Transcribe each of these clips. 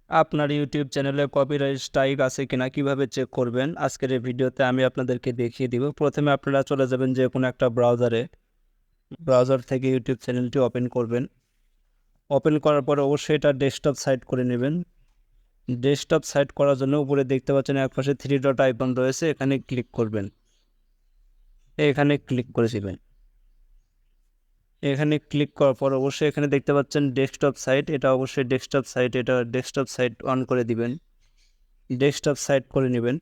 আপনার ইউটিউব চ্যানেলে copyright strike আছে কিনা কিভাবে চেক করবেন আজকের এই ভিডিওতে আমি আপনাদেরকে দেখিয়ে দিব। প্রথমে আপনারা চলে যাবেন যে কোনো একটা ব্রাউজার থেকে ইউটিউব চ্যানেলটি ওপেন করবেন। ওপেন করার পরে অবশ্যই এটা ডেস্কটপ সাইট করে নেবেন। ডেস্কটপ সাইট করার জন্য উপরে দেখতে পাচ্ছেন একপাশে 3 ডট আইকন রয়েছে, এখানে ক্লিক করবেন। এখানে ক্লিক করে দিবেন। এখানে ক্লিক করার পর অবশ্যই এখানে দেখতে পাচ্ছেন ডেস্কটপ সাইট, এটা অবশ্যই ডেস্কটপ সাইট অন করে দিবেন। ডেস্কটপ সাইট করে নেবেন।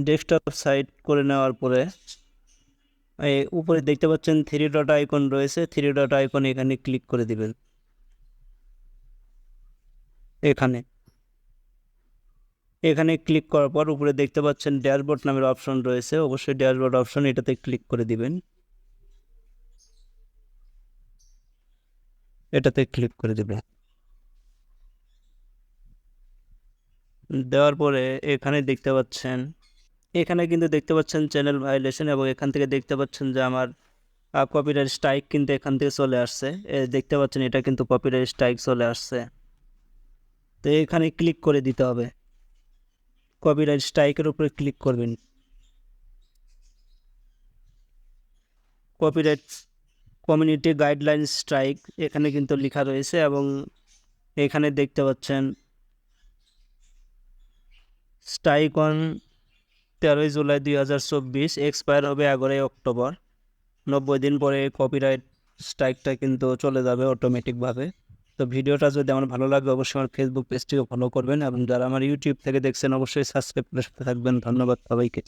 ডেস্কটপ সাইট করে নেওয়ার পরে এই উপরে দেখতে পাচ্ছেন 3 ডট আইকন রয়েছে, 3 ডট আইকন এখানে ক্লিক করে দিবেন। এখানে এখানে ক্লিক করার পর উপরে দেখতে পাচ্ছেন ড্যাশবোর্ড নামের অপশন রয়েছে, অবশ্যই ড্যাশবোর্ড অপশন এটাতে ক্লিক করে দিবেন। এটাতে ক্লিক করে দিবেন। দেওয়ার পরে এখানে কিন্তু দেখতে পাচ্ছেন চ্যানেল ভায়োলেশন, এবং এখান থেকে দেখতে পাচ্ছেন যে আমার কপিরাইট স্ট্রাইক কিন্তু এখান থেকে চলে আসছে। দেখতে পাচ্ছেন এটা কিন্তু কপিরাইট স্ট্রাইক চলে আসছে। তো এখানে ক্লিক করে দিতে হবে, কপিরাইট স্ট্রাইকের উপরে ক্লিক করবেন। কপিরাইট কমিউনিটি গাইডলাইন স্ট্রাইক এখানে কিন্তু লেখা রয়েছে, এবং এখানে দেখতে পাচ্ছেন স্ট্রাইক অন 13 জুলাই 2024, এক্সপায়ার হবে 11 অক্টোবর। 90 দিন পরে কপিরাইট স্ট্রাইকটা কিন্তু চলে যাবে অটোমেটিকভাবে। তো ভিডিওটা যদি আমার ভালো লাগে অবশ্যই আমার ফেসবুক পেজটিকে ফলো করবেন, এবং যারা আমার ইউটিউব থেকে দেখছেন অবশ্যই সাবস্ক্রাইব করে সাথে থাকবেন। ধন্যবাদ সবাইকে।